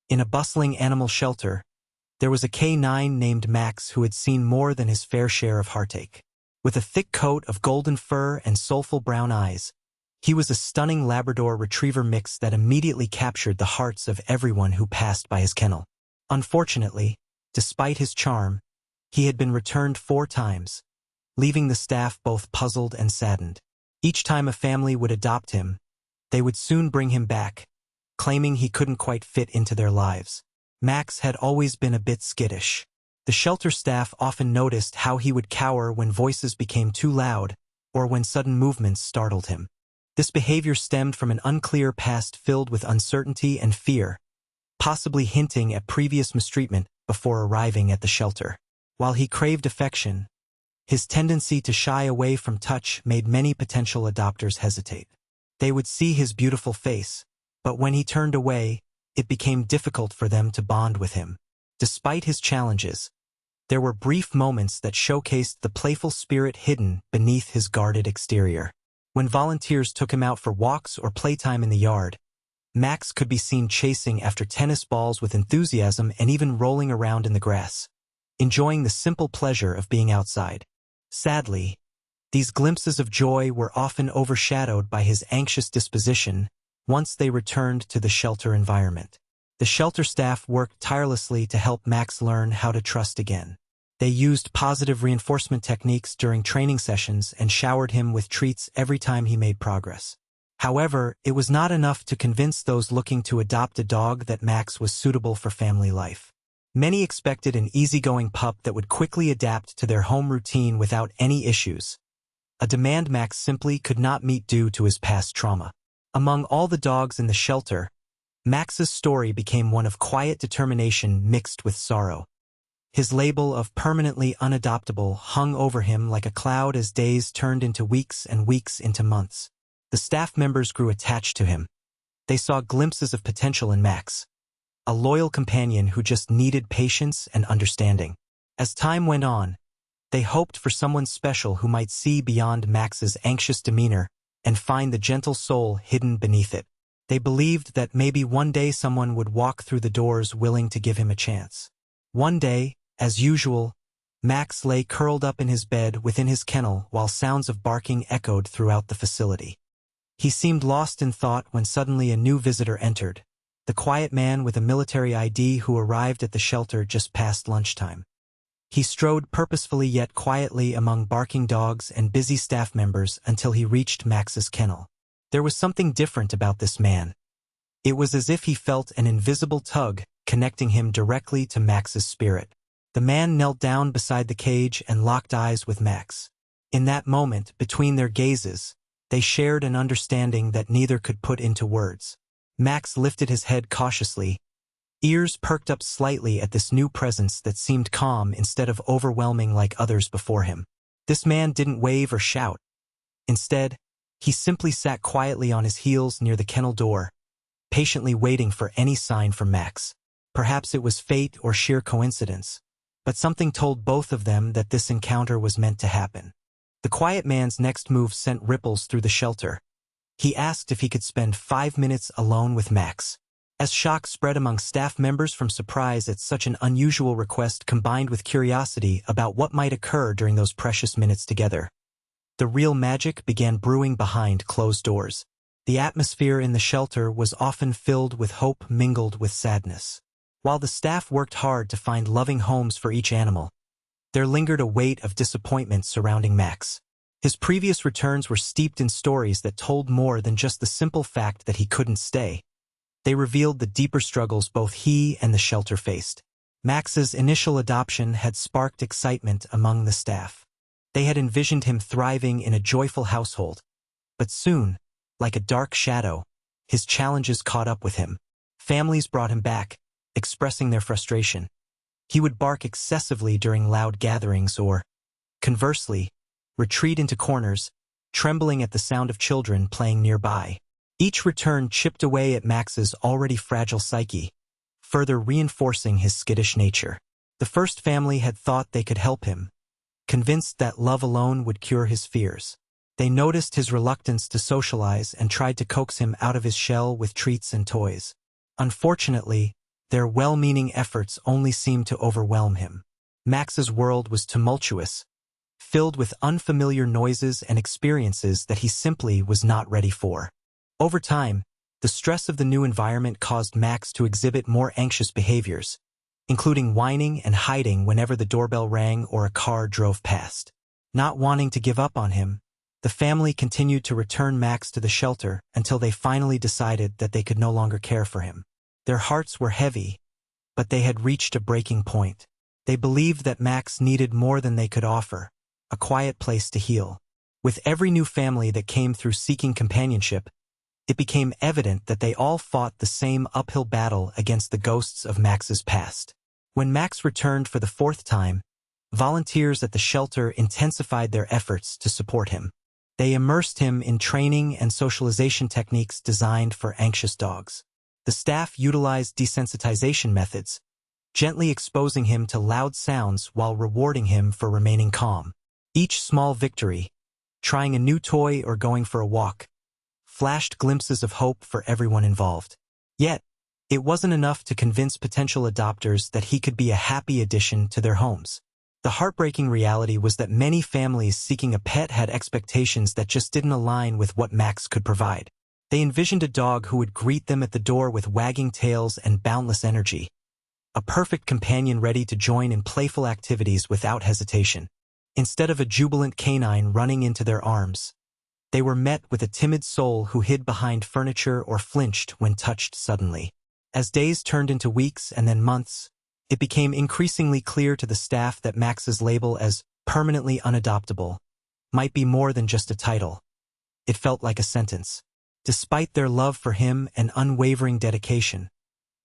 In a bustling animal shelter, there was a canine named Max who had seen more than his fair share of heartache. With a thick coat of golden fur and soulful brown eyes, he was a stunning Labrador Retriever mix that immediately captured the hearts of everyone who passed by his kennel. Unfortunately, despite his charm, he had been returned 4 times, leaving the staff both puzzled and saddened. Each time a family would adopt him, they would soon bring him back, claiming he couldn't quite fit into their lives. Max had always been a bit skittish. The shelter staff often noticed how he would cower when voices became too loud or when sudden movements startled him. This behavior stemmed from an unclear past filled with uncertainty and fear, possibly hinting at previous mistreatment before arriving at the shelter. While he craved affection, his tendency to shy away from touch made many potential adopters hesitate. They would see his beautiful face, but when he turned away, it became difficult for them to bond with him. Despite his challenges, there were brief moments that showcased the playful spirit hidden beneath his guarded exterior. When volunteers took him out for walks or playtime in the yard, Max could be seen chasing after tennis balls with enthusiasm and even rolling around in the grass, enjoying the simple pleasure of being outside. Sadly, these glimpses of joy were often overshadowed by his anxious disposition once they returned to the shelter environment. The shelter staff worked tirelessly to help Max learn how to trust again. They used positive reinforcement techniques during training sessions and showered him with treats every time he made progress. However, it was not enough to convince those looking to adopt a dog that Max was suitable for family life. Many expected an easygoing pup that would quickly adapt to their home routine without any issues, a demand Max simply could not meet due to his past trauma. Among all the dogs in the shelter, Max's story became one of quiet determination mixed with sorrow. His label of permanently unadoptable hung over him like a cloud as days turned into weeks and weeks into months. The staff members grew attached to him. They saw glimpses of potential in Max, a loyal companion who just needed patience and understanding. As time went on, they hoped for someone special who might see beyond Max's anxious demeanor and find the gentle soul hidden beneath it. They believed that maybe one day someone would walk through the doors willing to give him a chance. One day, as usual, Max lay curled up in his bed within his kennel while sounds of barking echoed throughout the facility. He seemed lost in thought when suddenly a new visitor entered, the quiet man with a military ID who arrived at the shelter just past lunchtime. He strode purposefully yet quietly among barking dogs and busy staff members until he reached Max's kennel. There was something different about this man. It was as if he felt an invisible tug connecting him directly to Max's spirit. The man knelt down beside the cage and locked eyes with Max. In that moment, between their gazes, they shared an understanding that neither could put into words. Max lifted his head cautiously, ears perked up slightly at this new presence that seemed calm instead of overwhelming like others before him. This man didn't wave or shout. Instead, he simply sat quietly on his heels near the kennel door, patiently waiting for any sign from Max. Perhaps it was fate or sheer coincidence, but something told both of them that this encounter was meant to happen. The quiet man's next move sent ripples through the shelter. He asked if he could spend 5 minutes alone with Max. As shock spread among staff members from surprise at such an unusual request combined with curiosity about what might occur during those precious minutes together, the real magic began brewing behind closed doors. The atmosphere in the shelter was often filled with hope mingled with sadness. While the staff worked hard to find loving homes for each animal, there lingered a weight of disappointment surrounding Max. His previous returns were steeped in stories that told more than just the simple fact that he couldn't stay. They revealed the deeper struggles both he and the shelter faced. Max's initial adoption had sparked excitement among the staff. They had envisioned him thriving in a joyful household. But soon, like a dark shadow, his challenges caught up with him. Families brought him back, expressing their frustration. He would bark excessively during loud gatherings or, conversely, retreat into corners, trembling at the sound of children playing nearby. Each return chipped away at Max's already fragile psyche, further reinforcing his skittish nature. The first family had thought they could help him, convinced that love alone would cure his fears. They noticed his reluctance to socialize and tried to coax him out of his shell with treats and toys. Unfortunately, Their well-meaning efforts only seemed to overwhelm him. Max's world was tumultuous, filled with unfamiliar noises and experiences that he simply was not ready for. Over time, the stress of the new environment caused Max to exhibit more anxious behaviors, including whining and hiding whenever the doorbell rang or a car drove past. Not wanting to give up on him, the family continued to return Max to the shelter until they finally decided that they could no longer care for him. Their hearts were heavy, but they had reached a breaking point. They believed that Max needed more than they could offer, a quiet place to heal. With every new family that came through seeking companionship, it became evident that they all fought the same uphill battle against the ghosts of Max's past. When Max returned for the fourth time, volunteers at the shelter intensified their efforts to support him. They immersed him in training and socialization techniques designed for anxious dogs. The staff utilized desensitization methods, gently exposing him to loud sounds while rewarding him for remaining calm. Each small victory, trying a new toy or going for a walk, flashed glimpses of hope for everyone involved. Yet, it wasn't enough to convince potential adopters that he could be a happy addition to their homes. The heartbreaking reality was that many families seeking a pet had expectations that just didn't align with what Max could provide. They envisioned a dog who would greet them at the door with wagging tails and boundless energy, a perfect companion ready to join in playful activities without hesitation. Instead of a jubilant canine running into their arms, they were met with a timid soul who hid behind furniture or flinched when touched suddenly. As days turned into weeks and then months, it became increasingly clear to the staff that Max's label as permanently unadoptable might be more than just a title. It felt like a sentence. Despite their love for him and unwavering dedication,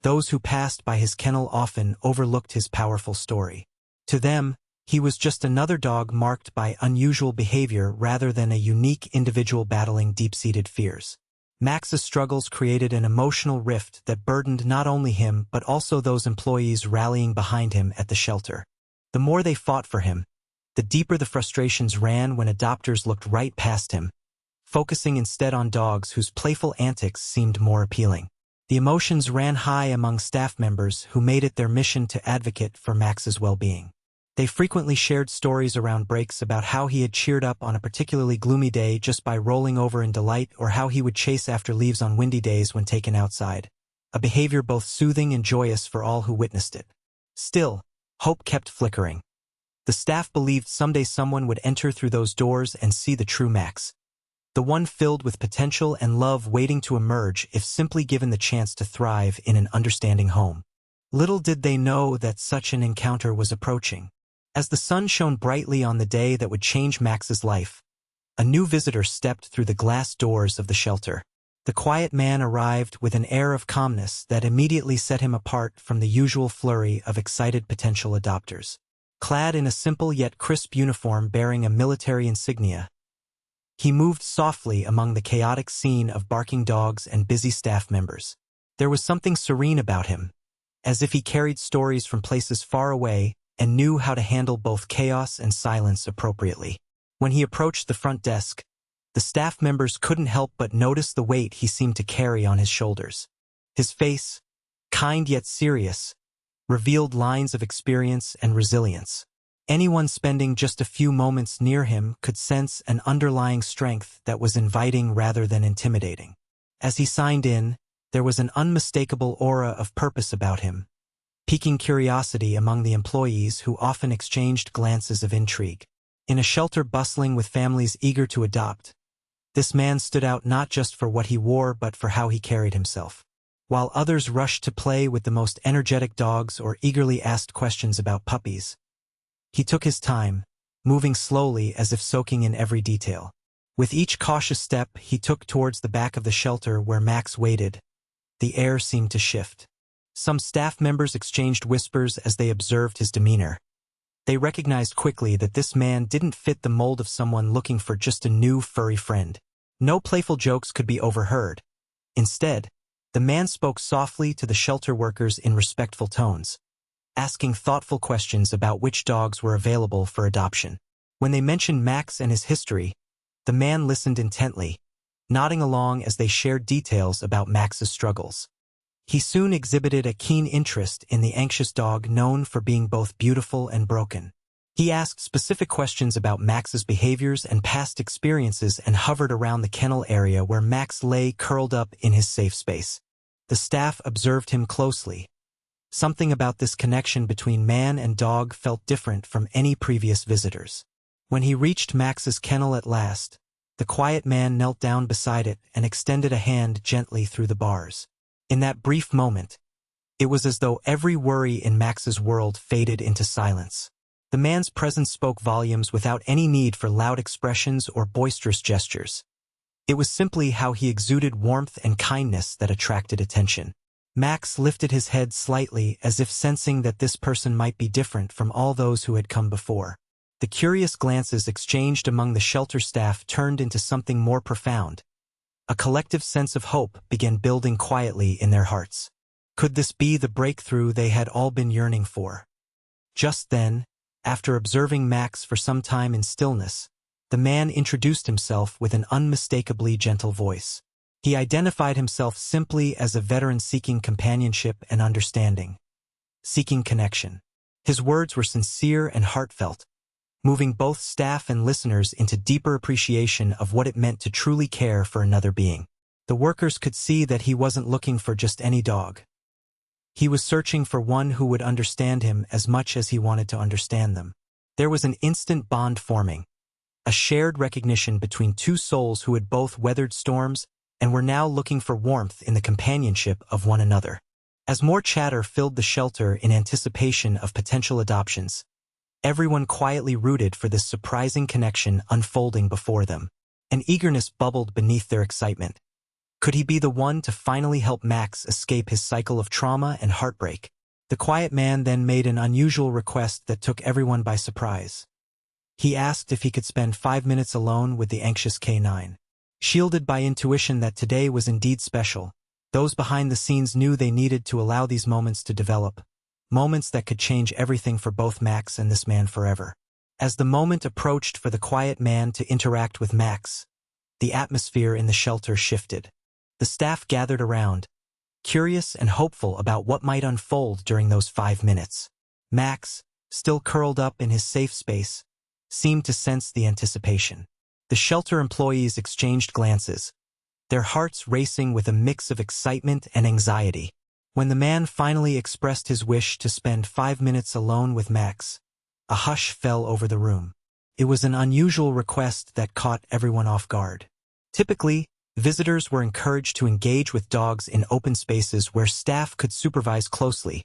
those who passed by his kennel often overlooked his powerful story. To them, he was just another dog marked by unusual behavior rather than a unique individual battling deep-seated fears. Max's struggles created an emotional rift that burdened not only him but also those employees rallying behind him at the shelter. The more they fought for him, the deeper the frustrations ran when adopters looked right past him, focusing instead on dogs whose playful antics seemed more appealing. The emotions ran high among staff members who made it their mission to advocate for Max's well-being. They frequently shared stories around breaks about how he had cheered up on a particularly gloomy day just by rolling over in delight, or how he would chase after leaves on windy days when taken outside, a behavior both soothing and joyous for all who witnessed it. Still, hope kept flickering. The staff believed someday someone would enter through those doors and see the true Max, the one filled with potential and love waiting to emerge if simply given the chance to thrive in an understanding home. Little did they know that such an encounter was approaching. As the sun shone brightly on the day that would change Max's life, a new visitor stepped through the glass doors of the shelter. The quiet man arrived with an air of calmness that immediately set him apart from the usual flurry of excited potential adopters. Clad in a simple yet crisp uniform bearing a military insignia, he moved softly among the chaotic scene of barking dogs and busy staff members. There was something serene about him, as if he carried stories from places far away and knew how to handle both chaos and silence appropriately. When he approached the front desk, the staff members couldn't help but notice the weight he seemed to carry on his shoulders. His face, kind yet serious, revealed lines of experience and resilience. Anyone spending just a few moments near him could sense an underlying strength that was inviting rather than intimidating. As he signed in, there was an unmistakable aura of purpose about him, piquing curiosity among the employees who often exchanged glances of intrigue. In a shelter bustling with families eager to adopt, this man stood out not just for what he wore but for how he carried himself. While others rushed to play with the most energetic dogs or eagerly asked questions about puppies, he took his time, moving slowly as if soaking in every detail. With each cautious step he took towards the back of the shelter where Max waited, the air seemed to shift. Some staff members exchanged whispers as they observed his demeanor. They recognized quickly that this man didn't fit the mold of someone looking for just a new furry friend. No playful jokes could be overheard. Instead, the man spoke softly to the shelter workers in respectful tones, asking thoughtful questions about which dogs were available for adoption. When they mentioned Max and his history, the man listened intently, nodding along as they shared details about Max's struggles. He soon exhibited a keen interest in the anxious dog known for being both beautiful and broken. He asked specific questions about Max's behaviors and past experiences and hovered around the kennel area where Max lay curled up in his safe space. The staff observed him closely. Something about this connection between man and dog felt different from any previous visitors. When he reached Max's kennel at last, the quiet man knelt down beside it and extended a hand gently through the bars. In that brief moment, it was as though every worry in Max's world faded into silence. The man's presence spoke volumes without any need for loud expressions or boisterous gestures. It was simply how he exuded warmth and kindness that attracted attention. Max lifted his head slightly as if sensing that this person might be different from all those who had come before. The curious glances exchanged among the shelter staff turned into something more profound. A collective sense of hope began building quietly in their hearts. Could this be the breakthrough they had all been yearning for? Just then, after observing Max for some time in stillness, the man introduced himself with an unmistakably gentle voice. He identified himself simply as a veteran seeking companionship and understanding, seeking connection. His words were sincere and heartfelt, moving both staff and listeners into deeper appreciation of what it meant to truly care for another being. The workers could see that he wasn't looking for just any dog. He was searching for one who would understand him as much as he wanted to understand them. There was an instant bond forming, a shared recognition between two souls who had both weathered storms and were now looking for warmth in the companionship of one another. As more chatter filled the shelter in anticipation of potential adoptions, everyone quietly rooted for this surprising connection unfolding before them. An eagerness bubbled beneath their excitement. Could he be the one to finally help Max escape his cycle of trauma and heartbreak? The quiet man then made an unusual request that took everyone by surprise. He asked if he could spend 5 minutes alone with the anxious K9. Shielded by intuition that today was indeed special, those behind the scenes knew they needed to allow these moments to develop, moments that could change everything for both Max and this man forever. As the moment approached for the quiet man to interact with Max, the atmosphere in the shelter shifted. The staff gathered around, curious and hopeful about what might unfold during those 5 minutes. Max, still curled up in his safe space, seemed to sense the anticipation. The shelter employees exchanged glances, their hearts racing with a mix of excitement and anxiety. When the man finally expressed his wish to spend 5 minutes alone with Max, a hush fell over the room. It was an unusual request that caught everyone off guard. Typically, visitors were encouraged to engage with dogs in open spaces where staff could supervise closely,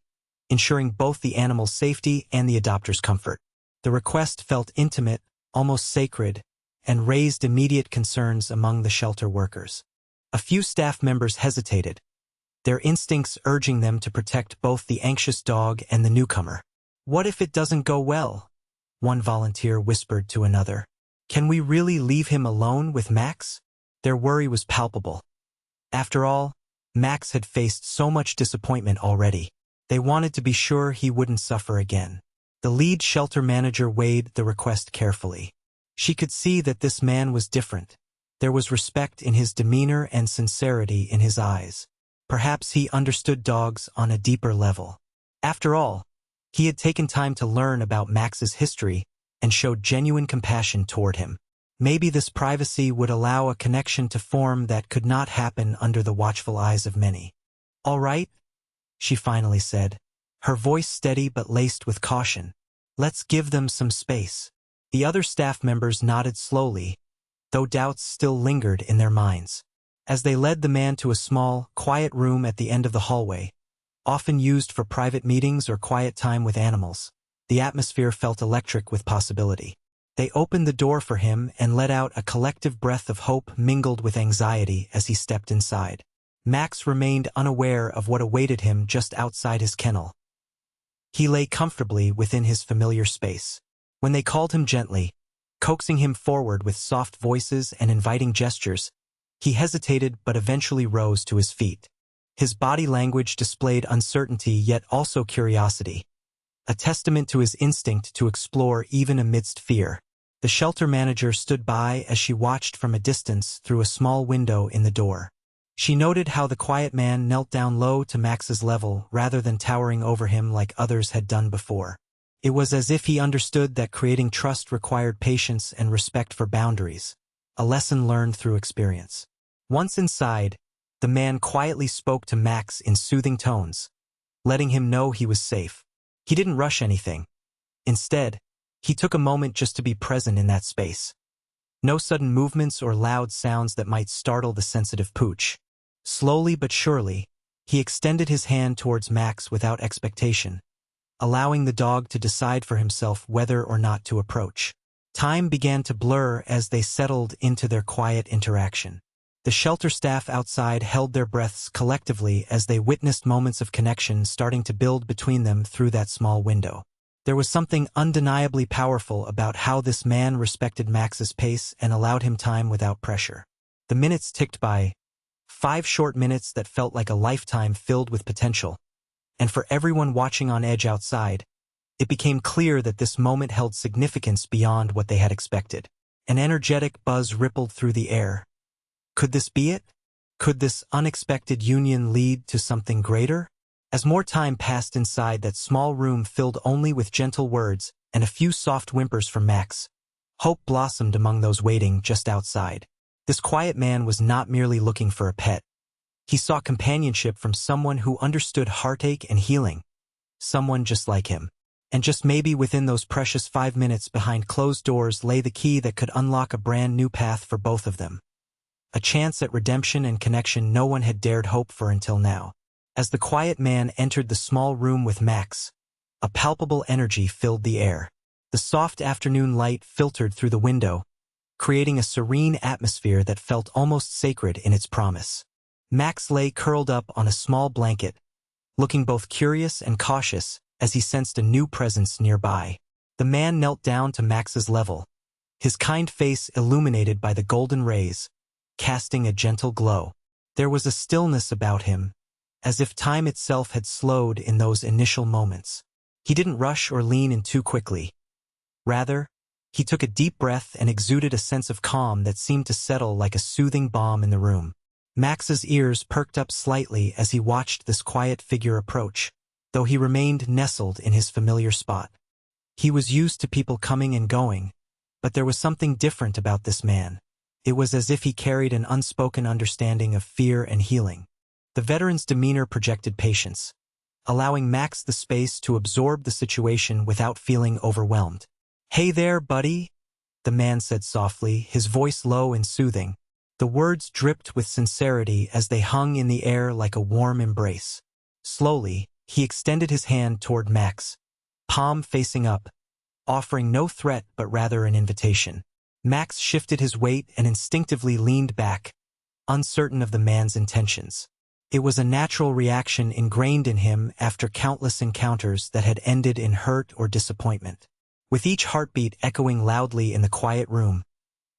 ensuring both the animal's safety and the adopter's comfort. The request felt intimate, almost sacred, and raised immediate concerns among the shelter workers. A few staff members hesitated, their instincts urging them to protect both the anxious dog and the newcomer. "What if it doesn't go well?" one volunteer whispered to another. "Can we really leave him alone with Max?" Their worry was palpable. After all, Max had faced so much disappointment already. They wanted to be sure he wouldn't suffer again. The lead shelter manager weighed the request carefully. She could see that this man was different. There was respect in his demeanor and sincerity in his eyes. Perhaps he understood dogs on a deeper level. After all, he had taken time to learn about Max's history and showed genuine compassion toward him. Maybe this privacy would allow a connection to form that could not happen under the watchful eyes of many. "All right," she finally said, her voice steady but laced with caution. "Let's give them some space." The other staff members nodded slowly, though doubts still lingered in their minds. As they led the man to a small, quiet room at the end of the hallway, often used for private meetings or quiet time with animals, the atmosphere felt electric with possibility. They opened the door for him and let out a collective breath of hope mingled with anxiety as he stepped inside. Max remained unaware of what awaited him just outside his kennel. He lay comfortably within his familiar space. When they called him gently, coaxing him forward with soft voices and inviting gestures, he hesitated but eventually rose to his feet. His body language displayed uncertainty yet also curiosity, a testament to his instinct to explore even amidst fear. The shelter manager stood by as she watched from a distance through a small window in the door. She noted how the quiet man knelt down low to Max's level rather than towering over him like others had done before. It was as if he understood that creating trust required patience and respect for boundaries, a lesson learned through experience. Once inside, the man quietly spoke to Max in soothing tones, letting him know he was safe. He didn't rush anything. Instead, he took a moment just to be present in that space. No sudden movements or loud sounds that might startle the sensitive pooch. Slowly but surely, he extended his hand towards Max without expectation, allowing the dog to decide for himself whether or not to approach. Time began to blur as they settled into their quiet interaction. The shelter staff outside held their breaths collectively as they witnessed moments of connection starting to build between them through that small window. There was something undeniably powerful about how this man respected Max's pace and allowed him time without pressure. The minutes ticked by, 5 short minutes that felt like a lifetime filled with potential. And for everyone watching on edge outside, it became clear that this moment held significance beyond what they had expected. An energetic buzz rippled through the air. Could this be it? Could this unexpected union lead to something greater? As more time passed inside that small room filled only with gentle words and a few soft whimpers from Max, hope blossomed among those waiting just outside. This quiet man was not merely looking for a pet. He sought companionship from someone who understood heartache and healing. Someone just like him. And just maybe within those precious 5 minutes behind closed doors lay the key that could unlock a brand new path for both of them. A chance at redemption and connection no one had dared hope for until now. As the quiet man entered the small room with Max, a palpable energy filled the air. The soft afternoon light filtered through the window, creating a serene atmosphere that felt almost sacred in its promise. Max lay curled up on a small blanket, looking both curious and cautious as he sensed a new presence nearby. The man knelt down to Max's level, his kind face illuminated by the golden rays, casting a gentle glow. There was a stillness about him, as if time itself had slowed in those initial moments. He didn't rush or lean in too quickly. Rather, he took a deep breath and exuded a sense of calm that seemed to settle like a soothing balm in the room. Max's ears perked up slightly as he watched this quiet figure approach, though he remained nestled in his familiar spot. He was used to people coming and going, but there was something different about this man. It was as if he carried an unspoken understanding of fear and healing. The veteran's demeanor projected patience, allowing Max the space to absorb the situation without feeling overwhelmed. "Hey there, buddy," the man said softly, his voice low and soothing. The words dripped with sincerity as they hung in the air like a warm embrace. Slowly, he extended his hand toward Max, palm facing up, offering no threat but rather an invitation. Max shifted his weight and instinctively leaned back, uncertain of the man's intentions. It was a natural reaction ingrained in him after countless encounters that had ended in hurt or disappointment. With each heartbeat echoing loudly in the quiet room,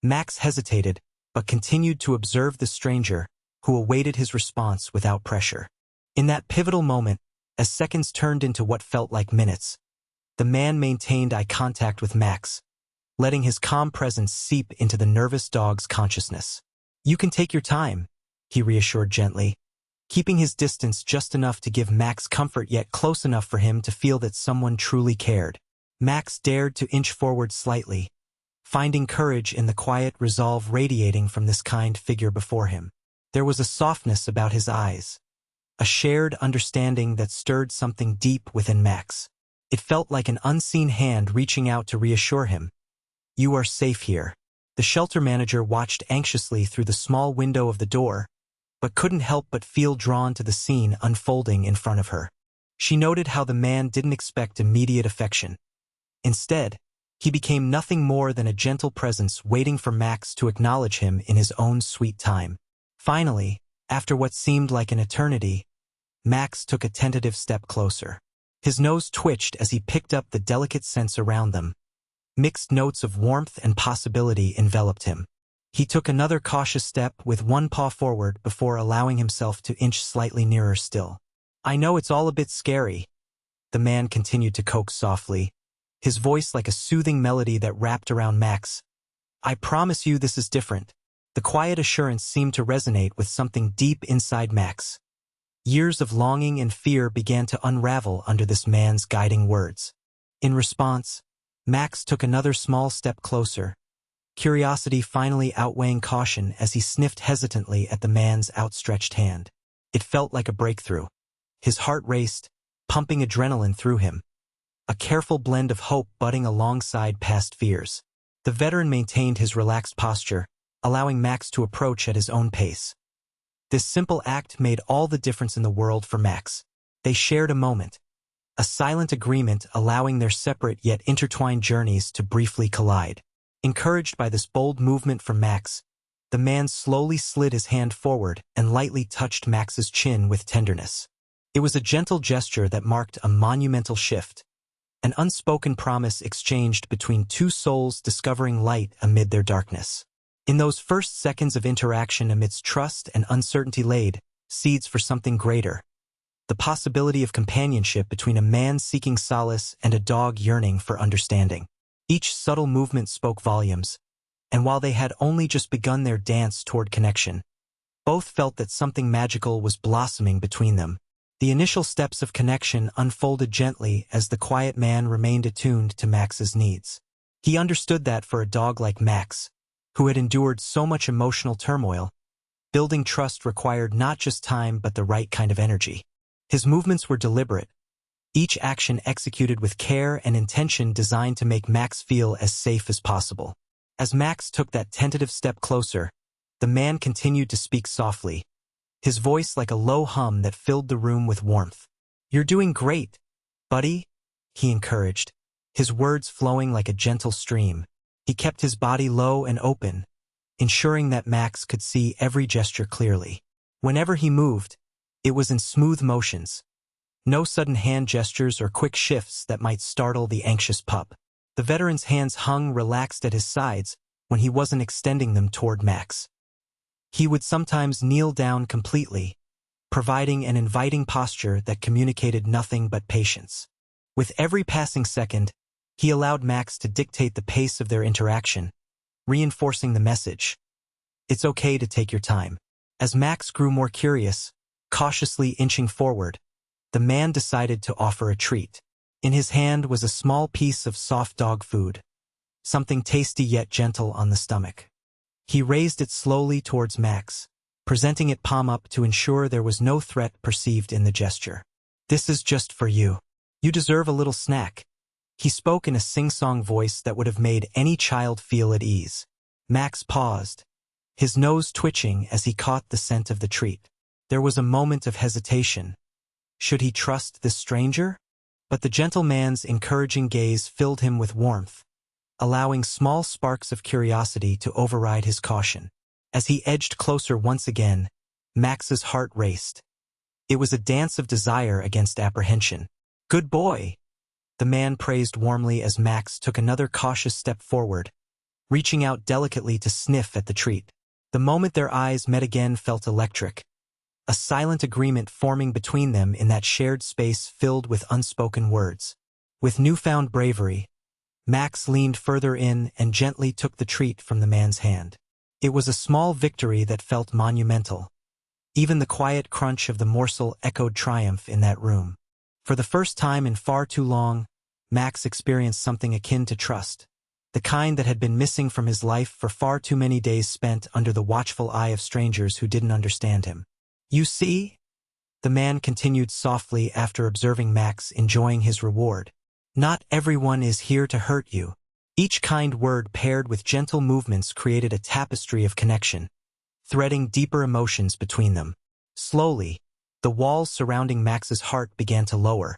Max hesitated but continued to observe the stranger, who awaited his response without pressure. In that pivotal moment, as seconds turned into what felt like minutes, the man maintained eye contact with Max, letting his calm presence seep into the nervous dog's consciousness. "You can take your time," he reassured gently, keeping his distance just enough to give Max comfort yet close enough for him to feel that someone truly cared. Max dared to inch forward slightly, finding courage in the quiet resolve radiating from this kind figure before him. There was a softness about his eyes, a shared understanding that stirred something deep within Max. It felt like an unseen hand reaching out to reassure him. "You are safe here." The shelter manager watched anxiously through the small window of the door, but couldn't help but feel drawn to the scene unfolding in front of her. She noted how the man didn't expect immediate affection. Instead, he became nothing more than a gentle presence waiting for Max to acknowledge him in his own sweet time. Finally, after what seemed like an eternity, Max took a tentative step closer. His nose twitched as he picked up the delicate scents around them. Mixed notes of warmth and possibility enveloped him. He took another cautious step with one paw forward before allowing himself to inch slightly nearer still. "I know it's all a bit scary," the man continued to coax softly, his voice like a soothing melody that wrapped around Max. "I promise you this is different. The quiet assurance seemed to resonate with something deep inside Max. Years of longing and fear began to unravel under this man's guiding words. In response, Max took another small step closer, curiosity finally outweighing caution as he sniffed hesitantly at the man's outstretched hand. It felt like a breakthrough. His heart raced, pumping adrenaline through him, a careful blend of hope budding alongside past fears. The veteran maintained his relaxed posture, allowing Max to approach at his own pace. This simple act made all the difference in the world for Max. They shared a moment, a silent agreement allowing their separate yet intertwined journeys to briefly collide. Encouraged by this bold movement from Max, the man slowly slid his hand forward and lightly touched Max's chin with tenderness. It was a gentle gesture that marked a monumental shift, an unspoken promise exchanged between two souls discovering light amid their darkness. In those first seconds of interaction amidst trust and uncertainty laid seeds for something greater, the possibility of companionship between a man seeking solace and a dog yearning for understanding. Each subtle movement spoke volumes, and while they had only just begun their dance toward connection, both felt that something magical was blossoming between them. The initial steps of connection unfolded gently as the quiet man remained attuned to Max's needs. He understood that for a dog like Max, who had endured so much emotional turmoil, building trust required not just time but the right kind of energy. His movements were deliberate, each action executed with care and intention designed to make Max feel as safe as possible. As Max took that tentative step closer, the man continued to speak softly, his voice like a low hum that filled the room with warmth. "You're doing great, buddy," he encouraged, his words flowing like a gentle stream. He kept his body low and open, ensuring that Max could see every gesture clearly. Whenever he moved, it was in smooth motions. No sudden hand gestures or quick shifts that might startle the anxious pup. The veteran's hands hung relaxed at his sides when he wasn't extending them toward Max. He would sometimes kneel down completely, providing an inviting posture that communicated nothing but patience. With every passing second, he allowed Max to dictate the pace of their interaction, reinforcing the message. It's okay to take your time. As Max grew more curious, cautiously inching forward, the man decided to offer a treat. In his hand was a small piece of soft dog food, something tasty yet gentle on the stomach. He raised it slowly towards Max, presenting it palm up to ensure there was no threat perceived in the gesture. "This is just for you. You deserve a little snack," he spoke in a sing-song voice that would have made any child feel at ease. Max paused, his nose twitching as he caught the scent of the treat. There was a moment of hesitation. Should he trust this stranger? But the gentle man's encouraging gaze filled him with warmth, allowing small sparks of curiosity to override his caution. As he edged closer once again, Max's heart raced. It was a dance of desire against apprehension. "Good boy," the man praised warmly as Max took another cautious step forward, reaching out delicately to sniff at the treat. The moment their eyes met again felt electric, a silent agreement forming between them in that shared space filled with unspoken words. With newfound bravery, Max leaned further in and gently took the treat from the man's hand. It was a small victory that felt monumental. Even the quiet crunch of the morsel echoed triumph in that room. For the first time in far too long, Max experienced something akin to trust, the kind that had been missing from his life for far too many days spent under the watchful eye of strangers who didn't understand him. "You see?" the man continued softly after observing Max enjoying his reward. "Not everyone is here to hurt you." Each kind word paired with gentle movements created a tapestry of connection, threading deeper emotions between them. Slowly, the walls surrounding Max's heart began to lower.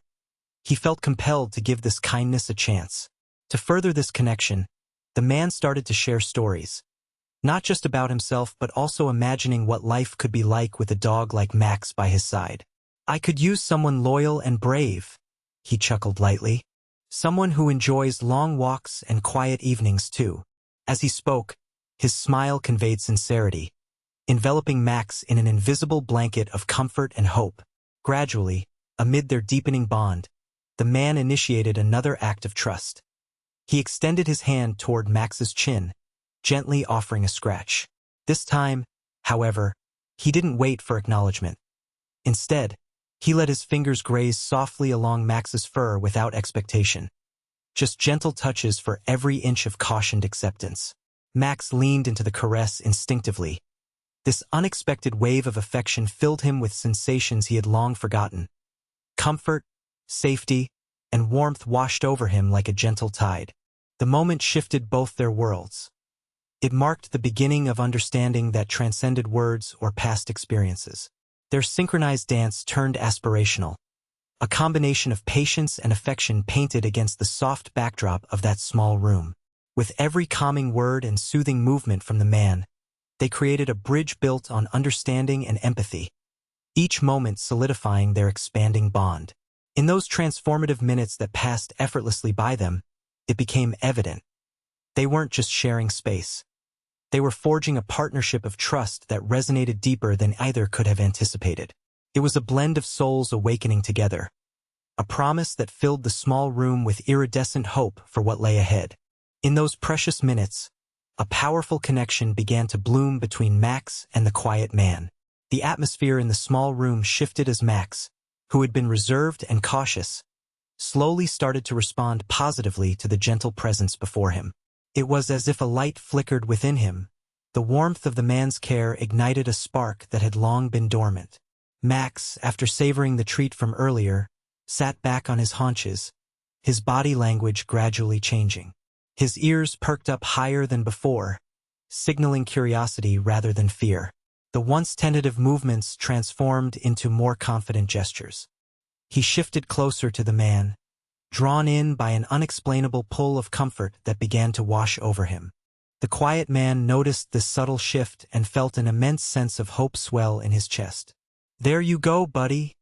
He felt compelled to give this kindness a chance. To further this connection, the man started to share stories, not just about himself but also imagining what life could be like with a dog like Max by his side. "I could use someone loyal and brave," he chuckled lightly. "Someone who enjoys long walks and quiet evenings too." As he spoke, his smile conveyed sincerity, enveloping Max in an invisible blanket of comfort and hope. Gradually, amid their deepening bond, the man initiated another act of trust. He extended his hand toward Max's chin, gently offering a scratch. This time, however, he didn't wait for acknowledgement. Instead, he let his fingers graze softly along Max's fur without expectation. Just gentle touches for every inch of cautioned acceptance. Max leaned into the caress instinctively. This unexpected wave of affection filled him with sensations he had long forgotten. Comfort, safety, and warmth washed over him like a gentle tide. The moment shifted both their worlds. It marked the beginning of understanding that transcended words or past experiences. Their synchronized dance turned aspirational, a combination of patience and affection painted against the soft backdrop of that small room. With every calming word and soothing movement from the man, they created a bridge built on understanding and empathy, each moment solidifying their expanding bond. In those transformative minutes that passed effortlessly by them, it became evident. They weren't just sharing space. They were forging a partnership of trust that resonated deeper than either could have anticipated. It was a blend of souls awakening together, a promise that filled the small room with iridescent hope for what lay ahead. In those precious minutes, a powerful connection began to bloom between Max and the quiet man. The atmosphere in the small room shifted as Max, who had been reserved and cautious, slowly started to respond positively to the gentle presence before him. It was as if a light flickered within him. The warmth of the man's care ignited a spark that had long been dormant. Max, after savoring the treat from earlier, sat back on his haunches, his body language gradually changing. His ears perked up higher than before, signaling curiosity rather than fear. The once tentative movements transformed into more confident gestures. He shifted closer to the man, drawn in by an unexplainable pull of comfort that began to wash over him. The quiet man noticed this subtle shift and felt an immense sense of hope swell in his chest. "There you go, buddy,"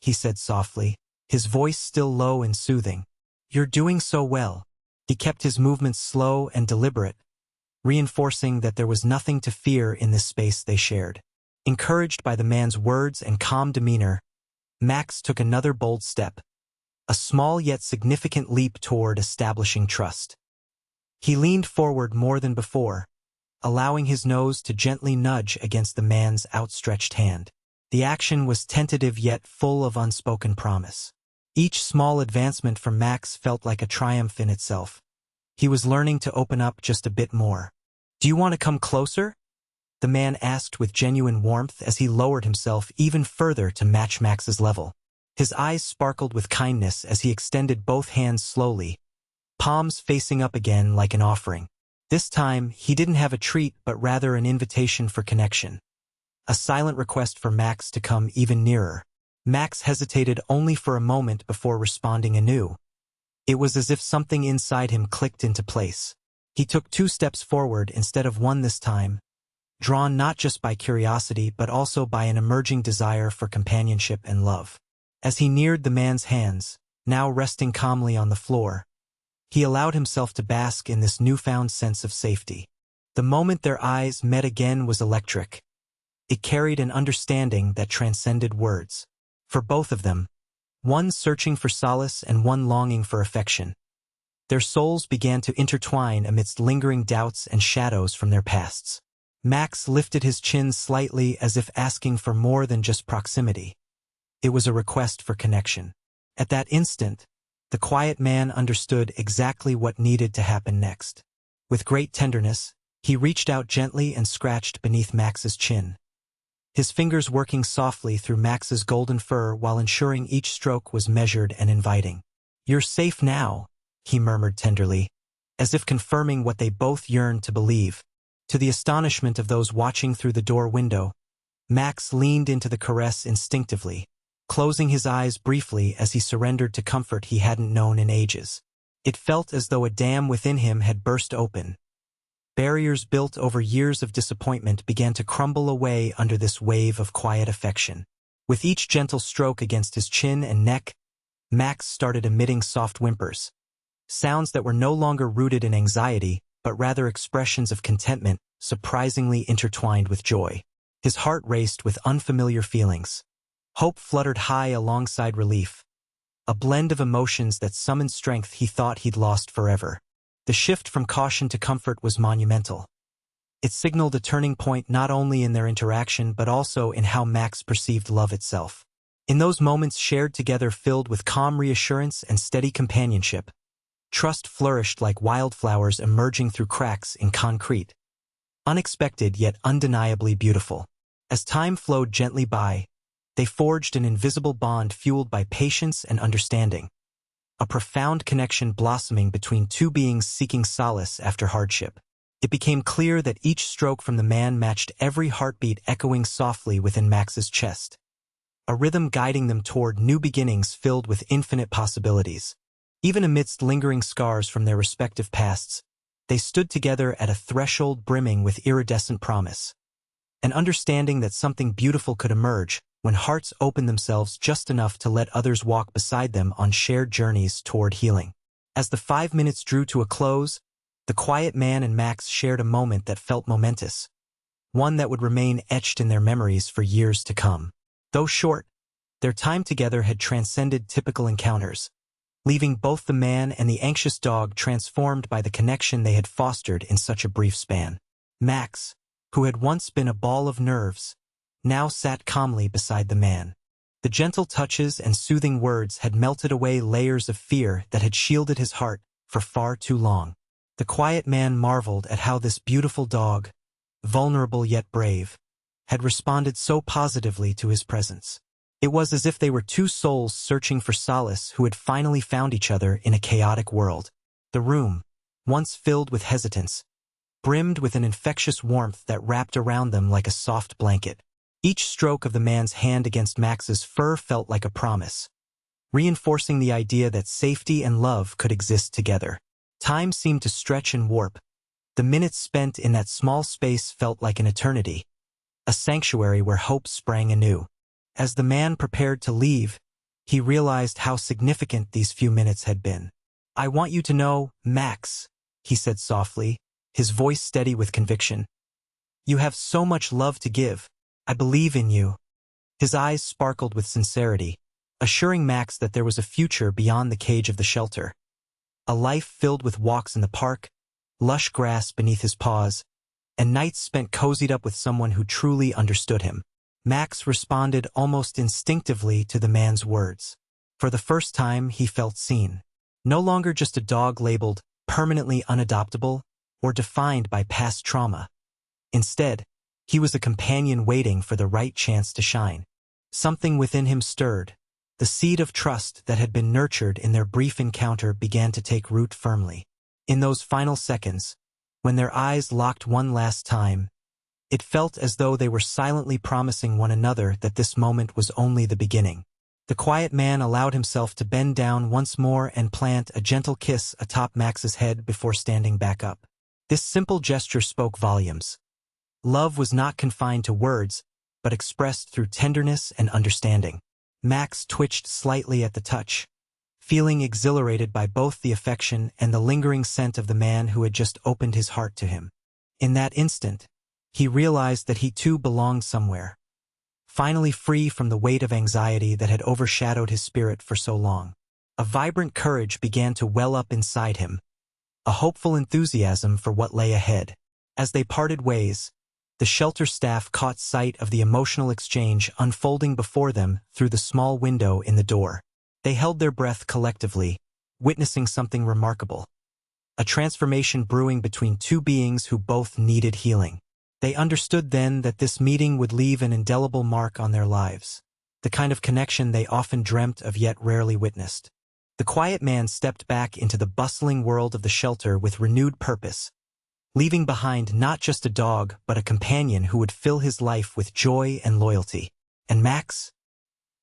he said softly, his voice still low and soothing. "You're doing so well." He kept his movements slow and deliberate, reinforcing that there was nothing to fear in this space they shared. Encouraged by the man's words and calm demeanor, Max took another bold step, a small yet significant leap toward establishing trust. He leaned forward more than before, allowing his nose to gently nudge against the man's outstretched hand. The action was tentative yet full of unspoken promise. Each small advancement from Max felt like a triumph in itself. He was learning to open up just a bit more. "Do you want to come closer?" the man asked with genuine warmth as he lowered himself even further to match Max's level. His eyes sparkled with kindness as he extended both hands slowly, palms facing up again like an offering. This time, he didn't have a treat but rather an invitation for connection. A silent request for Max to come even nearer. Max hesitated only for a moment before responding anew. It was as if something inside him clicked into place. He took 2 steps forward instead of 1 this time, drawn not just by curiosity but also by an emerging desire for companionship and love. As he neared the man's hands, now resting calmly on the floor, he allowed himself to bask in this newfound sense of safety. The moment their eyes met again was electric. It carried an understanding that transcended words. For both of them, one searching for solace and one longing for affection, their souls began to intertwine amidst lingering doubts and shadows from their pasts. Max lifted his chin slightly as if asking for more than just proximity. It was a request for connection. At that instant, the quiet man understood exactly what needed to happen next. With great tenderness, he reached out gently and scratched beneath Max's chin, his fingers working softly through Max's golden fur while ensuring each stroke was measured and inviting. "You're safe now," he murmured tenderly, as if confirming what they both yearned to believe. To the astonishment of those watching through the door window, Max leaned into the caress instinctively, closing his eyes briefly as he surrendered to comfort he hadn't known in ages. It felt as though a dam within him had burst open. Barriers built over years of disappointment began to crumble away under this wave of quiet affection. With each gentle stroke against his chin and neck, Max started emitting soft whimpers, sounds that were no longer rooted in anxiety, but rather expressions of contentment, surprisingly intertwined with joy. His heart raced with unfamiliar feelings. Hope fluttered high alongside relief, a blend of emotions that summoned strength he thought he'd lost forever. The shift from caution to comfort was monumental. It signaled a turning point not only in their interaction but also in how Max perceived love itself. In those moments shared together filled with calm reassurance and steady companionship, trust flourished like wildflowers emerging through cracks in concrete. Unexpected yet undeniably beautiful. As time flowed gently by, they forged an invisible bond fueled by patience and understanding, a profound connection blossoming between two beings seeking solace after hardship. It became clear that each stroke from the man matched every heartbeat echoing softly within Max's chest, a rhythm guiding them toward new beginnings filled with infinite possibilities. Even amidst lingering scars from their respective pasts, they stood together at a threshold brimming with iridescent promise, an understanding that something beautiful could emerge when hearts opened themselves just enough to let others walk beside them on shared journeys toward healing. As the 5 minutes drew to a close, the quiet man and Max shared a moment that felt momentous, one that would remain etched in their memories for years to come. Though short, their time together had transcended typical encounters, leaving both the man and the anxious dog transformed by the connection they had fostered in such a brief span. Max, who had once been a ball of nerves, now sat calmly beside the man. The gentle touches and soothing words had melted away layers of fear that had shielded his heart for far too long. The quiet man marveled at how this beautiful dog, vulnerable yet brave, had responded so positively to his presence. It was as if they were two souls searching for solace who had finally found each other in a chaotic world. The room, once filled with hesitance, brimmed with an infectious warmth that wrapped around them like a soft blanket. Each stroke of the man's hand against Max's fur felt like a promise, reinforcing the idea that safety and love could exist together. Time seemed to stretch and warp. The minutes spent in that small space felt like an eternity, a sanctuary where hope sprang anew. As the man prepared to leave, he realized how significant these few minutes had been. "I want you to know, Max," he said softly, his voice steady with conviction. "You have so much love to give. I believe in you." His eyes sparkled with sincerity, assuring Max that there was a future beyond the cage of the shelter. A life filled with walks in the park, lush grass beneath his paws, and nights spent cozied up with someone who truly understood him. Max responded almost instinctively to the man's words. For the first time, he felt seen. No longer just a dog labeled permanently unadoptable or defined by past trauma. Instead, he was a companion waiting for the right chance to shine. Something within him stirred. The seed of trust that had been nurtured in their brief encounter began to take root firmly. In those final seconds, when their eyes locked one last time, it felt as though they were silently promising one another that this moment was only the beginning. The quiet man allowed himself to bend down once more and plant a gentle kiss atop Max's head before standing back up. This simple gesture spoke volumes. Love was not confined to words, but expressed through tenderness and understanding. Max twitched slightly at the touch, feeling exhilarated by both the affection and the lingering scent of the man who had just opened his heart to him. In that instant, he realized that he too belonged somewhere, finally free from the weight of anxiety that had overshadowed his spirit for so long. A vibrant courage began to well up inside him, a hopeful enthusiasm for what lay ahead. As they parted ways, the shelter staff caught sight of the emotional exchange unfolding before them through the small window in the door. They held their breath collectively, witnessing something remarkable. A transformation brewing between two beings who both needed healing. They understood then that this meeting would leave an indelible mark on their lives, the kind of connection they often dreamt of yet rarely witnessed. The quiet man stepped back into the bustling world of the shelter with renewed purpose, leaving behind not just a dog but a companion who would fill his life with joy and loyalty. And Max?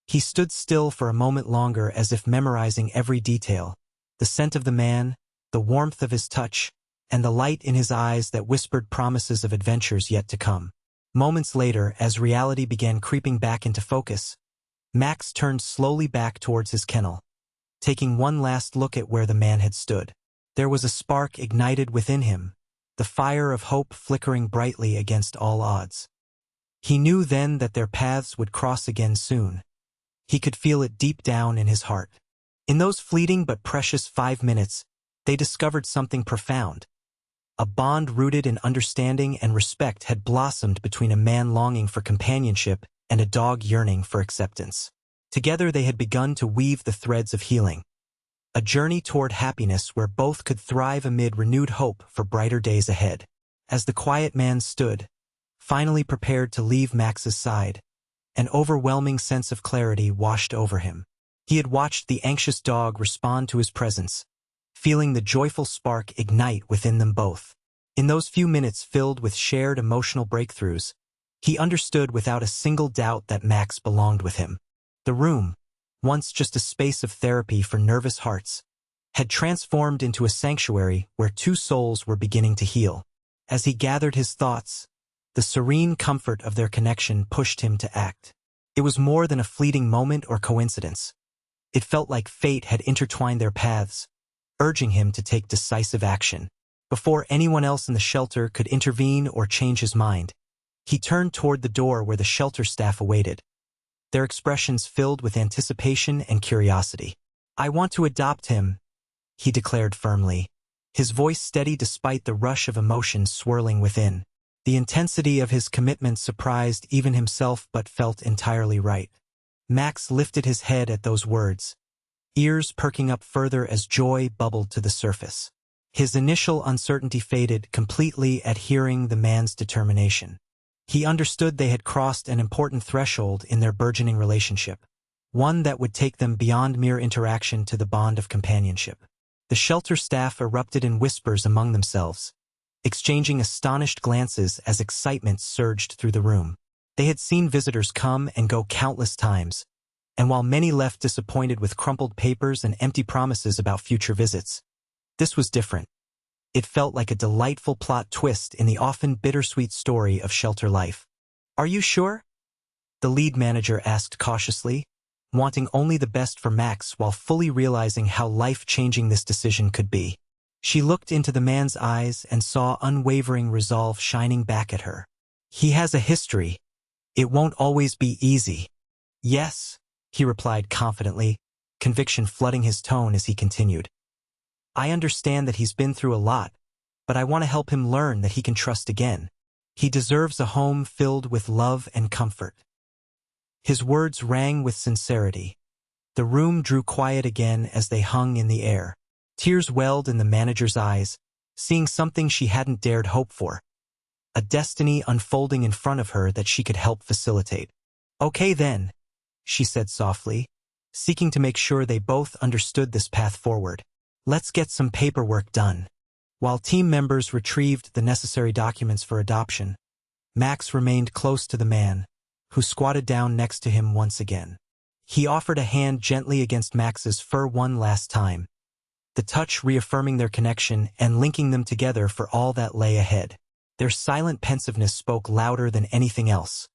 He stood still for a moment longer as if memorizing every detail, the scent of the man, the warmth of his touch, and the light in his eyes that whispered promises of adventures yet to come. Moments later, as reality began creeping back into focus, Max turned slowly back towards his kennel, taking one last look at where the man had stood. There was a spark ignited within him, the fire of hope flickering brightly against all odds. He knew then that their paths would cross again soon. He could feel it deep down in his heart. In those fleeting but precious 5 minutes, they discovered something profound. A bond rooted in understanding and respect had blossomed between a man longing for companionship and a dog yearning for acceptance. Together they had begun to weave the threads of healing, a journey toward happiness where both could thrive amid renewed hope for brighter days ahead. As the quiet man stood, finally prepared to leave Max's side, an overwhelming sense of clarity washed over him. He had watched the anxious dog respond to his presence, feeling the joyful spark ignite within them both. In those few minutes filled with shared emotional breakthroughs, he understood without a single doubt that Max belonged with him. The room, once just a space of therapy for nervous hearts, had transformed into a sanctuary where two souls were beginning to heal. As he gathered his thoughts, the serene comfort of their connection pushed him to act. It was more than a fleeting moment or coincidence. It felt like fate had intertwined their paths, urging him to take decisive action. Before anyone else in the shelter could intervene or change his mind, he turned toward the door where the shelter staff awaited, their expressions filled with anticipation and curiosity. "I want to adopt him," he declared firmly, his voice steady despite the rush of emotion swirling within. The intensity of his commitment surprised even himself but felt entirely right. Max lifted his head at those words, ears perking up further as joy bubbled to the surface. His initial uncertainty faded completely at hearing the man's determination. He understood they had crossed an important threshold in their burgeoning relationship, one that would take them beyond mere interaction to the bond of companionship. The shelter staff erupted in whispers among themselves, exchanging astonished glances as excitement surged through the room. They had seen visitors come and go countless times, and while many left disappointed with crumpled papers and empty promises about future visits, this was different. It felt like a delightful plot twist in the often bittersweet story of shelter life. "Are you sure?" the lead manager asked cautiously, wanting only the best for Max while fully realizing how life-changing this decision could be. She looked into the man's eyes and saw unwavering resolve shining back at her. "He has a history. It won't always be easy." "Yes," he replied confidently, conviction flooding his tone as he continued. "I understand that he's been through a lot, but I want to help him learn that he can trust again. He deserves a home filled with love and comfort." His words rang with sincerity. The room drew quiet again as they hung in the air. Tears welled in the manager's eyes, seeing something she hadn't dared hope for. A destiny unfolding in front of her that she could help facilitate. "Okay then," she said softly, seeking to make sure they both understood this path forward. "Let's get some paperwork done." While team members retrieved the necessary documents for adoption, Max remained close to the man, who squatted down next to him once again. He offered a hand gently against Max's fur one last time, the touch reaffirming their connection and linking them together for all that lay ahead. Their silent pensiveness spoke louder than anything else.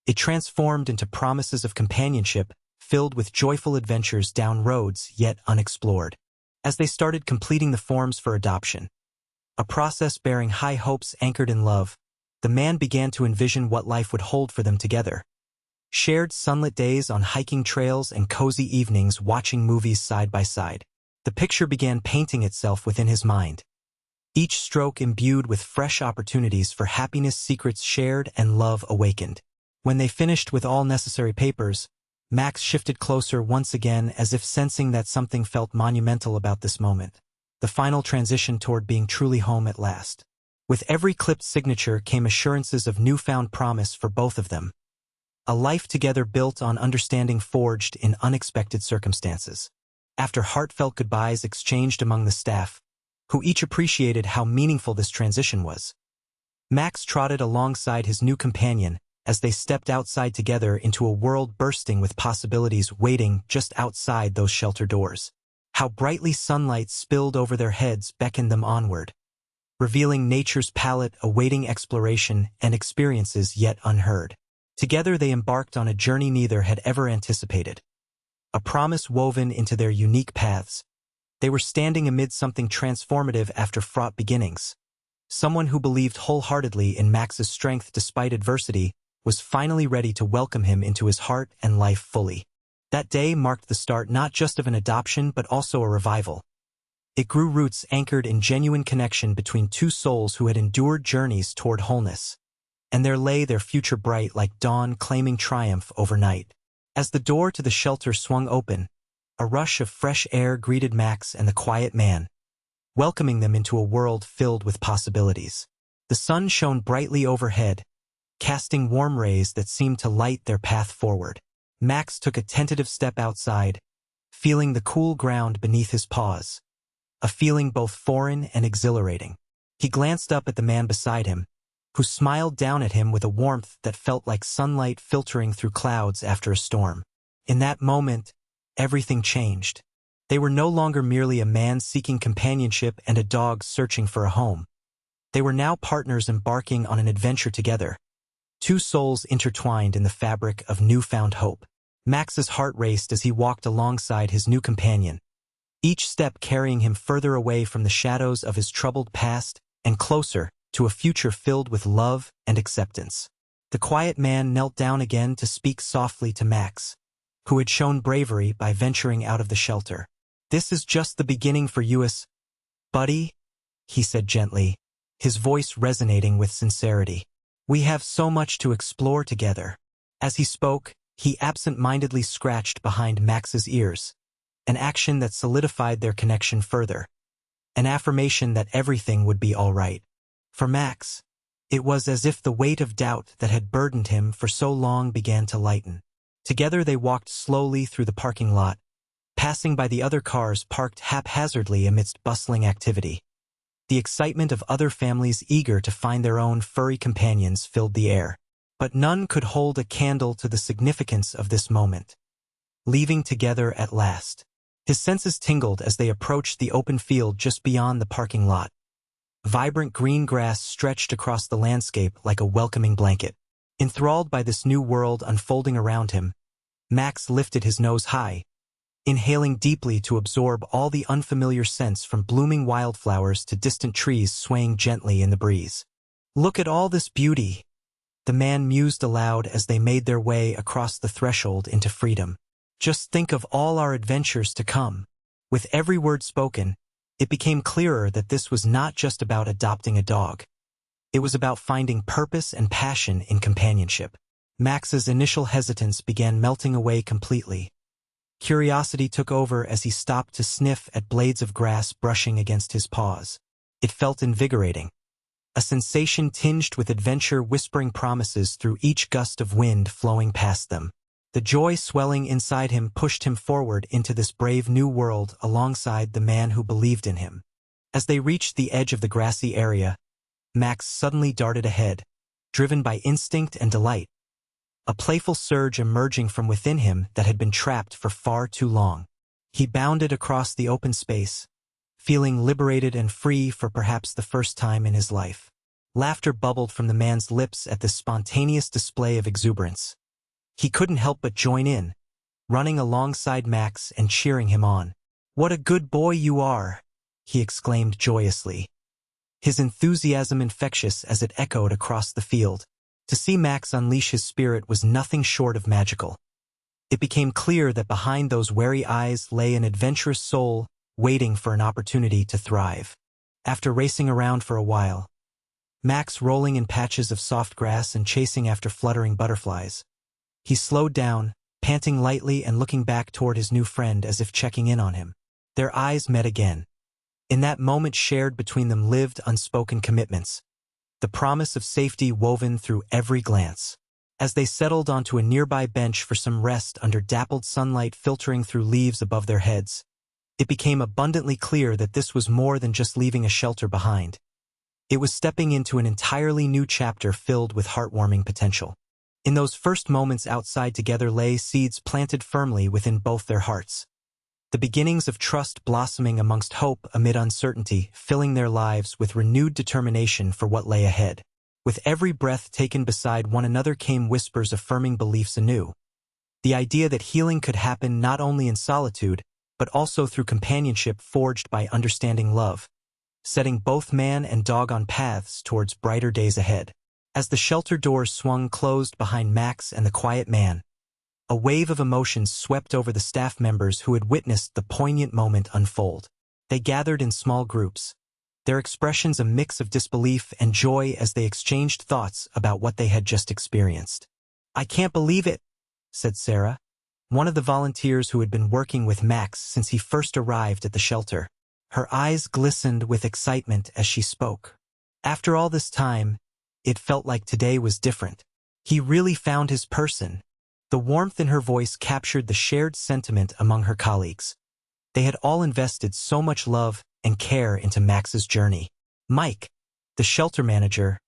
It transformed into promises of companionship filled with joyful adventures down roads yet unexplored. As they started completing the forms for adoption, a process bearing high hopes anchored in love, the man began to envision what life would hold for them together. Shared sunlit days on hiking trails and cozy evenings watching movies side by side. The picture began painting itself within his mind, each stroke imbued with fresh opportunities for happiness, secrets shared, and love awakened. When they finished with all necessary papers, Max shifted closer once again as if sensing that something felt monumental about this moment. The final transition toward being truly home at last. With every clipped signature came assurances of newfound promise for both of them. A life together built on understanding forged in unexpected circumstances. After heartfelt goodbyes exchanged among the staff, who each appreciated how meaningful this transition was, Max trotted alongside his new companion as they stepped outside together into a world bursting with possibilities waiting just outside those shelter doors. How brightly sunlight spilled over their heads beckoned them onward, revealing nature's palette awaiting exploration and experiences yet unheard. Together they embarked on a journey neither had ever anticipated. A promise woven into their unique paths. They were standing amid something transformative after fraught beginnings. Someone who believed wholeheartedly in Max's strength despite adversity was finally ready to welcome him into his heart and life fully. That day marked the start not just of an adoption but also a revival. It grew roots anchored in genuine connection between two souls who had endured journeys toward wholeness. And there lay their future bright like dawn claiming triumph overnight. As the door to the shelter swung open, a rush of fresh air greeted Max and the quiet man, welcoming them into a world filled with possibilities. The sun shone brightly overhead, casting warm rays that seemed to light their path forward. Max took a tentative step outside, feeling the cool ground beneath his paws, a feeling both foreign and exhilarating. He glanced up at the man beside him, who smiled down at him with a warmth that felt like sunlight filtering through clouds after a storm. In that moment, everything changed. They were no longer merely a man seeking companionship and a dog searching for a home. They were now partners embarking on an adventure together, two souls intertwined in the fabric of newfound hope. Max's heart raced as he walked alongside his new companion, each step carrying him further away from the shadows of his troubled past and closer to a future filled with love and acceptance. The quiet man knelt down again to speak softly to Max, who had shown bravery by venturing out of the shelter. "This is just the beginning for you, buddy," he said gently, his voice resonating with sincerity. "We have so much to explore together." As he spoke, he absent-mindedly scratched behind Max's ears, an action that solidified their connection further, an affirmation that everything would be all right. For Max, it was as if the weight of doubt that had burdened him for so long began to lighten. Together they walked slowly through the parking lot, passing by the other cars parked haphazardly amidst bustling activity. The excitement of other families eager to find their own furry companions filled the air. But none could hold a candle to the significance of this moment. Leaving together at last. His senses tingled as they approached the open field just beyond the parking lot. Vibrant green grass stretched across the landscape like a welcoming blanket. Enthralled by this new world unfolding around him, Max lifted his nose high, inhaling deeply to absorb all the unfamiliar scents from blooming wildflowers to distant trees swaying gently in the breeze. "Look at all this beauty," the man mused aloud as they made their way across the threshold into freedom. "Just think of all our adventures to come." With every word spoken, it became clearer that this was not just about adopting a dog. It was about finding purpose and passion in companionship. Max's initial hesitance began melting away completely. Curiosity took over as he stopped to sniff at blades of grass brushing against his paws. It felt invigorating, a sensation tinged with adventure whispering promises through each gust of wind flowing past them. The joy swelling inside him pushed him forward into this brave new world alongside the man who believed in him. As they reached the edge of the grassy area, Max suddenly darted ahead, driven by instinct and delight, a playful surge emerging from within him that had been trapped for far too long. He bounded across the open space, feeling liberated and free for perhaps the first time in his life. Laughter bubbled from the man's lips at this spontaneous display of exuberance. He couldn't help but join in, running alongside Max and cheering him on. "What a good boy you are," he exclaimed joyously, his enthusiasm infectious as it echoed across the field. To see Max unleash his spirit was nothing short of magical. It became clear that behind those wary eyes lay an adventurous soul waiting for an opportunity to thrive. After racing around for a while, Max rolling in patches of soft grass and chasing after fluttering butterflies, he slowed down, panting lightly and looking back toward his new friend as if checking in on him. Their eyes met again. In that moment shared between them lived unspoken commitments, the promise of safety woven through every glance. As they settled onto a nearby bench for some rest under dappled sunlight filtering through leaves above their heads, it became abundantly clear that this was more than just leaving a shelter behind. It was stepping into an entirely new chapter filled with heartwarming potential. In those first moments outside together lay seeds planted firmly within both their hearts. The beginnings of trust blossoming amongst hope amid uncertainty, filling their lives with renewed determination for what lay ahead. With every breath taken beside one another came whispers affirming beliefs anew. The idea that healing could happen not only in solitude, but also through companionship forged by understanding love, setting both man and dog on paths towards brighter days ahead. As the shelter doors swung closed behind Max and the quiet man, a wave of emotions swept over the staff members who had witnessed the poignant moment unfold. They gathered in small groups, their expressions a mix of disbelief and joy as they exchanged thoughts about what they had just experienced. "I can't believe it," said Sarah, one of the volunteers who had been working with Max since he first arrived at the shelter. Her eyes glistened with excitement as she spoke. After all this time, it felt like today was different. He really found his person. The warmth in her voice captured the shared sentiment among her colleagues. They had all invested so much love and care into Max's journey. Mike, the shelter manager,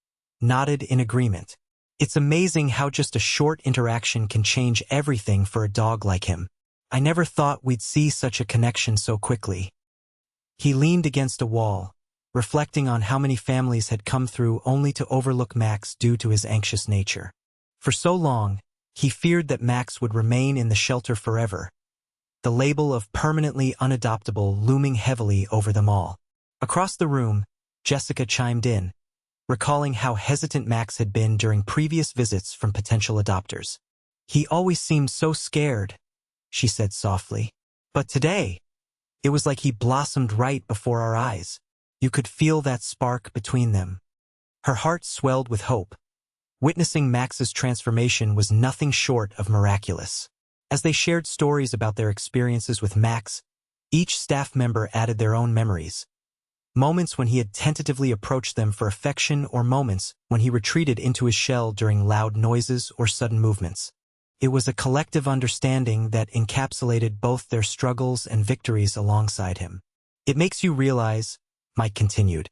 nodded in agreement. "It's amazing how just a short interaction can change everything for a dog like him. I never thought we'd see such a connection so quickly." He leaned against a wall, reflecting on how many families had come through only to overlook Max due to his anxious nature. For so long, he feared that Max would remain in the shelter forever, the label of permanently unadoptable looming heavily over them all. Across the room, Jessica chimed in, recalling how hesitant Max had been during previous visits from potential adopters. "He always seemed so scared," she said softly. "But today, it was like he blossomed right before our eyes. You could feel that spark between them." Her heart swelled with hope. Witnessing Max's transformation was nothing short of miraculous. As they shared stories about their experiences with Max, each staff member added their own memories. Moments when he had tentatively approached them for affection or moments when he retreated into his shell during loud noises or sudden movements. It was a collective understanding that encapsulated both their struggles and victories alongside him. "It makes you realize," Mike continued,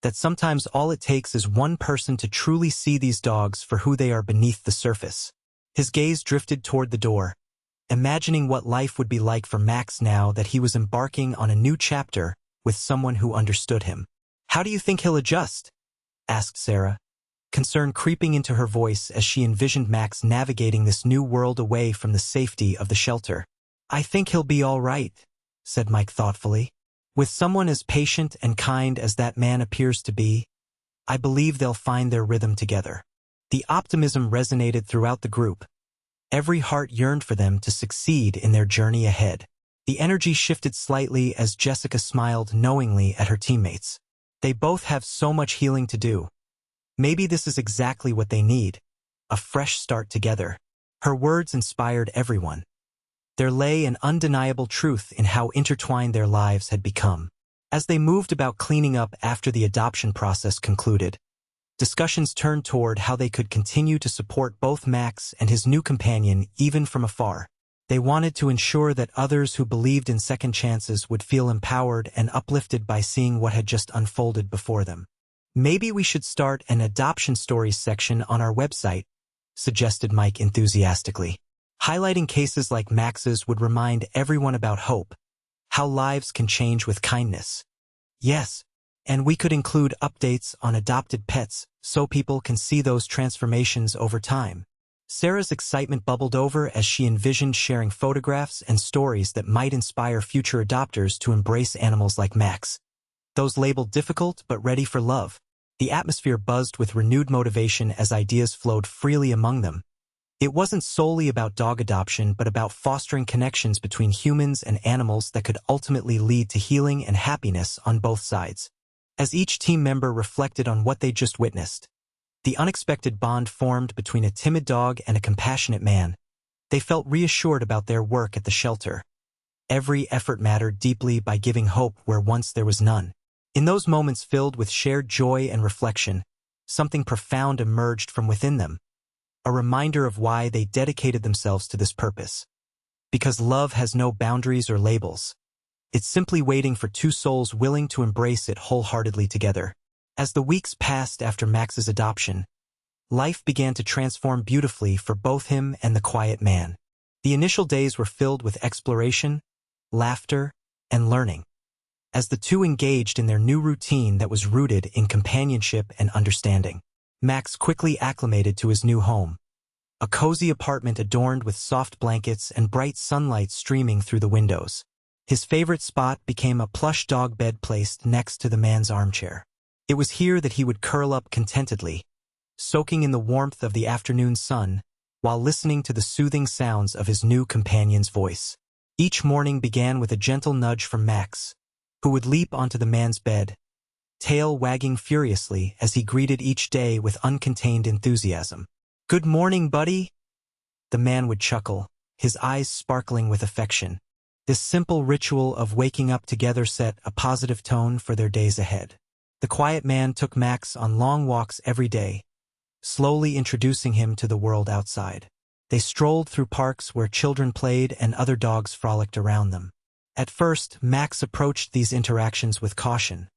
"that sometimes all it takes is one person to truly see these dogs for who they are beneath the surface." His gaze drifted toward the door, imagining what life would be like for Max now that he was embarking on a new chapter with someone who understood him. "How do you think he'll adjust?" asked Sarah, concern creeping into her voice as she envisioned Max navigating this new world away from the safety of the shelter. "I think he'll be all right," said Mike thoughtfully. "With someone as patient and kind as that man appears to be, I believe they'll find their rhythm together." The optimism resonated throughout the group. Every heart yearned for them to succeed in their journey ahead. The energy shifted slightly as Jessica smiled knowingly at her teammates. They both have so much healing to do. Maybe this is exactly what they need, a fresh start together. Her words inspired everyone. There lay an undeniable truth in how intertwined their lives had become. As they moved about cleaning up after the adoption process concluded, discussions turned toward how they could continue to support both Max and his new companion even from afar. They wanted to ensure that others who believed in second chances would feel empowered and uplifted by seeing what had just unfolded before them. "Maybe we should start an adoption stories section on our website," suggested Mike enthusiastically. Highlighting cases like Max's would remind everyone about hope, how lives can change with kindness. "Yes, and we could include updates on adopted pets so people can see those transformations over time." Sarah's excitement bubbled over as she envisioned sharing photographs and stories that might inspire future adopters to embrace animals like Max. Those labeled difficult but ready for love. The atmosphere buzzed with renewed motivation as ideas flowed freely among them. It wasn't solely about dog adoption but about fostering connections between humans and animals that could ultimately lead to healing and happiness on both sides. As each team member reflected on what they just witnessed, the unexpected bond formed between a timid dog and a compassionate man. They felt reassured about their work at the shelter. Every effort mattered deeply by giving hope where once there was none. In those moments filled with shared joy and reflection, something profound emerged from within them, a reminder of why they dedicated themselves to this purpose. Because love has no boundaries or labels. It's simply waiting for two souls willing to embrace it wholeheartedly together. As the weeks passed after Max's adoption, life began to transform beautifully for both him and the quiet man. The initial days were filled with exploration, laughter, and learning. As the two engaged in their new routine that was rooted in companionship and understanding, Max quickly acclimated to his new home. A cozy apartment adorned with soft blankets and bright sunlight streaming through the windows. His favorite spot became a plush dog bed placed next to the man's armchair. It was here that he would curl up contentedly, soaking in the warmth of the afternoon sun, while listening to the soothing sounds of his new companion's voice. Each morning began with a gentle nudge from Max, who would leap onto the man's bed, tail wagging furiously as he greeted each day with uncontained enthusiasm. "Good morning, buddy," the man would chuckle, his eyes sparkling with affection. This simple ritual of waking up together set a positive tone for their days ahead. The quiet man took Max on long walks every day, slowly introducing him to the world outside. They strolled through parks where children played and other dogs frolicked around them. At first, Max approached these interactions with caution.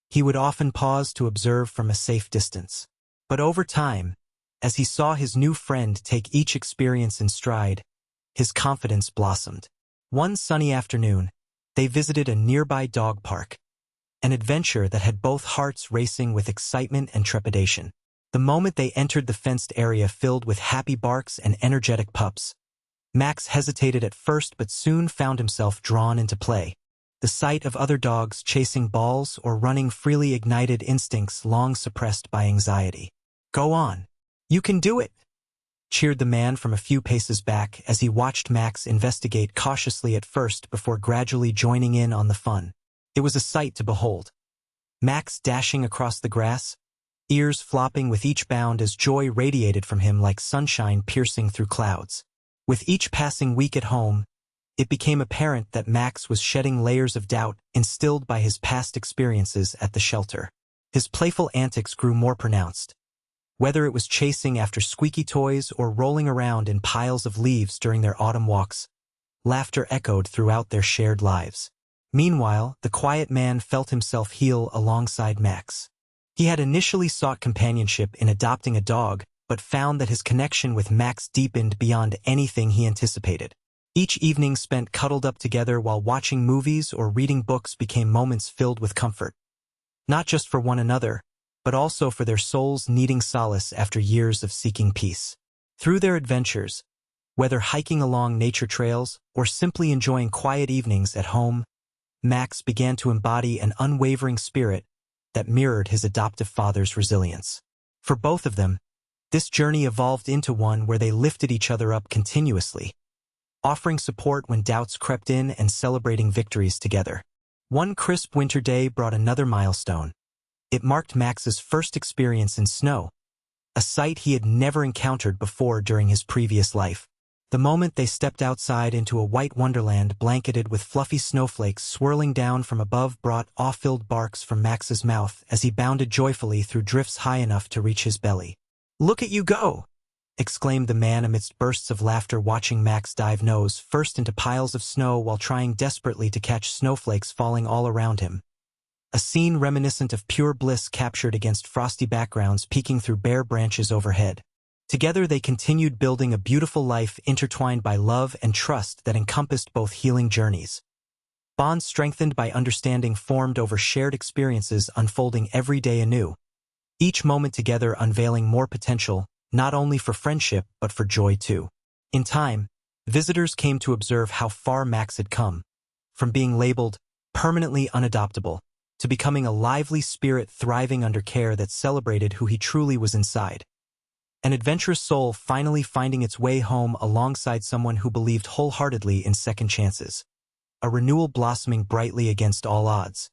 He would often pause to observe from a safe distance. But over time, as he saw his new friend take each experience in stride, his confidence blossomed. One sunny afternoon, they visited a nearby dog park, an adventure that had both hearts racing with excitement and trepidation. The moment they entered the fenced area filled with happy barks and energetic pups, Max hesitated at first but soon found himself drawn into play. The sight of other dogs chasing balls or running freely ignited instincts long suppressed by anxiety. "Go on. You can do it," cheered the man from a few paces back as he watched Max investigate cautiously at first before gradually joining in on the fun. It was a sight to behold. Max dashing across the grass, ears flopping with each bound as joy radiated from him like sunshine piercing through clouds. With each passing week at home, it became apparent that Max was shedding layers of doubt instilled by his past experiences at the shelter. His playful antics grew more pronounced. Whether it was chasing after squeaky toys or rolling around in piles of leaves during their autumn walks, laughter echoed throughout their shared lives. Meanwhile, the quiet man felt himself heal alongside Max. He had initially sought companionship in adopting a dog, but found that his connection with Max deepened beyond anything he anticipated. Each evening spent cuddled up together while watching movies or reading books became moments filled with comfort. Not just for one another, but also for their souls needing solace after years of seeking peace. Through their adventures, whether hiking along nature trails or simply enjoying quiet evenings at home, Max began to embody an unwavering spirit that mirrored his adoptive father's resilience. For both of them, this journey evolved into one where they lifted each other up continuously, offering support when doubts crept in and celebrating victories together. One crisp winter day brought another milestone. It marked Max's first experience in snow, a sight he had never encountered before during his previous life. The moment they stepped outside into a white wonderland blanketed with fluffy snowflakes swirling down from above brought awe-filled barks from Max's mouth as he bounded joyfully through drifts high enough to reach his belly. "Look at you go!" exclaimed the man amidst bursts of laughter watching Max dive nose first into piles of snow while trying desperately to catch snowflakes falling all around him. A scene reminiscent of pure bliss captured against frosty backgrounds peeking through bare branches overhead. Together they continued building a beautiful life intertwined by love and trust that encompassed both healing journeys. Bonds strengthened by understanding formed over shared experiences unfolding every day anew, each moment together unveiling more potential, not only for friendship but for joy too. In time, visitors came to observe how far Max had come, from being labeled permanently unadoptable to becoming a lively spirit thriving under care that celebrated who he truly was inside. An adventurous soul finally finding its way home alongside someone who believed wholeheartedly in second chances. A renewal blossoming brightly against all odds.